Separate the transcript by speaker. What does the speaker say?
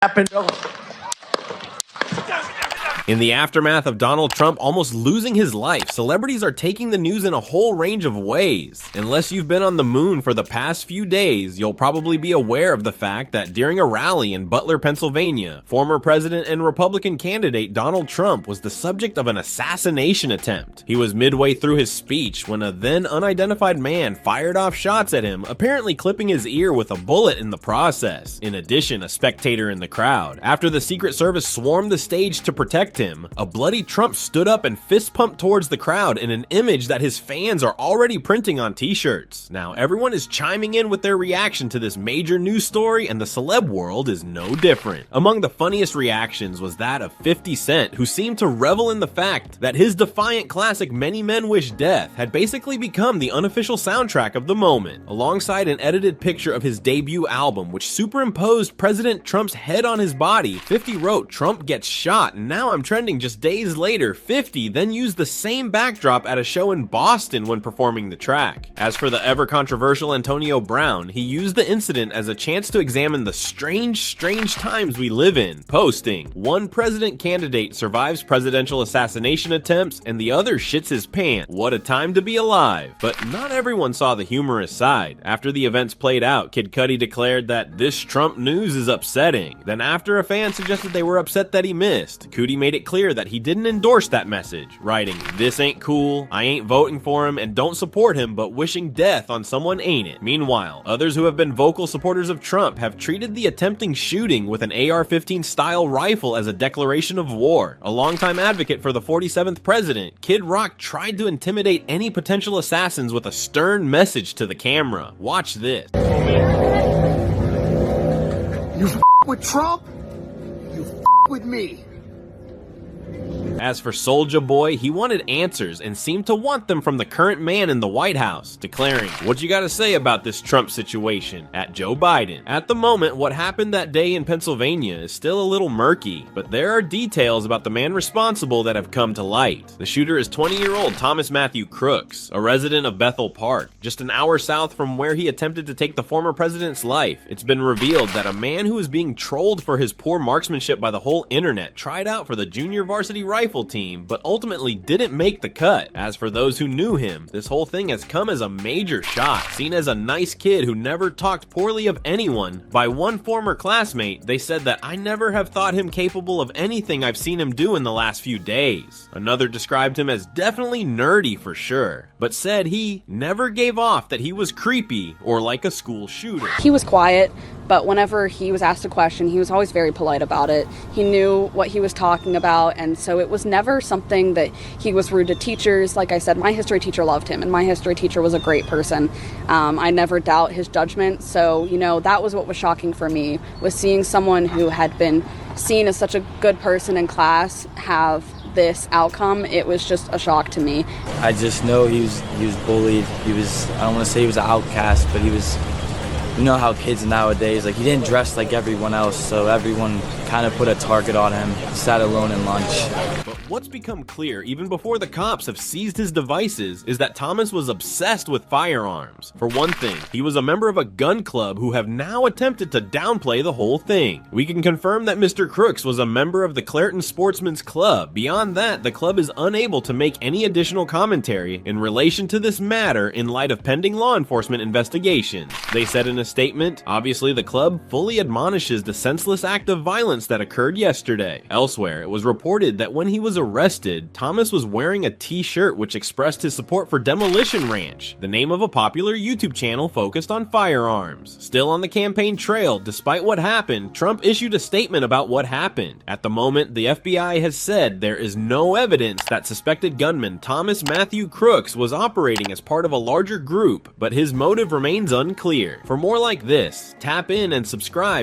Speaker 1: happened.
Speaker 2: In the aftermath of Donald Trump almost losing his life, celebrities are taking the news in a whole range of ways. Unless you've been on the moon for the past few days, you'll probably be aware of the fact that during a rally in Butler, Pennsylvania, former president and Republican candidate Donald Trump was the subject of an assassination attempt. He was midway through his speech when a then unidentified man fired off shots at him, apparently clipping his ear with a bullet in the process. In addition, a spectator in the crowd. After the Secret Service swarmed the stage to protect him, a bloody Trump stood up and fist pumped towards the crowd in an image that his fans are already printing on t-shirts. Now, everyone is chiming in with their reaction to this major news story, and the celeb world is no different. Among the funniest reactions was that of 50 Cent, who seemed to revel in the fact that his defiant classic Many Men Wish Death had basically become the unofficial soundtrack of the moment. Alongside an edited picture of his debut album, which superimposed President Trump's head on his body, 50 wrote, "Trump gets shot, and now I'm trending just days later." 50 then used the same backdrop at a show in Boston when performing the track. As for the ever-controversial Antonio Brown, he used the incident as a chance to examine the strange times we live in, posting, "One president candidate survives presidential assassination attempts and the other shits his pants. What a time to be alive." But not everyone saw the humorous side. After the events played out, Kid Cudi declared that this Trump news is upsetting. Then after a fan suggested they were upset that he missed, Cudi made it clear that he didn't endorse that message, writing, "This ain't cool, I ain't voting for him and don't support him, but wishing death on someone ain't it." Meanwhile, others who have been vocal supporters of Trump have treated the attempting shooting with an AR-15 style rifle as a declaration of war. A longtime advocate for the 47th president, Kid Rock tried to intimidate any potential assassins with a stern message to the camera. Watch this.
Speaker 1: You with Trump, you with me.
Speaker 2: As for Soulja Boy, he wanted answers and seemed to want them from the current man in the White House, declaring, "What you gotta say about this Trump situation?" at Joe Biden. At the moment, what happened that day in Pennsylvania is still a little murky, but there are details about the man responsible that have come to light. The shooter is 20-year-old Thomas Matthew Crooks, a resident of Bethel Park, just an hour south from where he attempted to take the former president's life. It's been revealed that a man who is being trolled for his poor marksmanship by the whole internet tried out for the junior varsity rifle team, but ultimately didn't make the cut. As for those who knew him, this whole thing has come as a major shock. Seen as a nice kid who never talked poorly of anyone, by one former classmate, they said that "I never have thought him capable of anything I've seen him do in the last few days." Another described him as definitely nerdy for sure, but said he never gave off that he was creepy or like a school shooter.
Speaker 3: He was quiet, but whenever he was asked a question, he was always very polite about it. He knew what he was talking about, and so it was never something that he was rude to teachers. Like I said, my history teacher loved him, and my history teacher was a great person. I never doubt his judgment, so, that was what was shocking for me, was seeing someone who had been seen as such a good person in class have this outcome. It was just a shock to me.
Speaker 4: I just know he was bullied. I don't want to say he was an outcast, but he was, you know how kids nowadays, he didn't dress like everyone else, so everyone kind of put a target on him. He sat alone in lunch.
Speaker 2: But what's become clear, even before the cops have seized his devices, is that Thomas was obsessed with firearms. For one thing, he was a member of a gun club who have now attempted to downplay the whole thing. We can confirm that Mr. Crooks was a member of the Clairton Sportsman's Club. Beyond that, the club is unable to make any additional commentary in relation to this matter in light of pending law enforcement investigations. They said in a statement, "Obviously, the club fully admonishes the senseless act of violence that occurred yesterday." Elsewhere, it was reported that when he was arrested, Thomas was wearing a t-shirt which expressed his support for Demolition Ranch, the name of a popular YouTube channel focused on firearms. Still on the campaign trail, despite what happened, Trump issued a statement about what happened. At the moment, the FBI has said there is no evidence that suspected gunman Thomas Matthew Crooks was operating as part of a larger group, but his motive remains unclear. For more like this, tap in and subscribe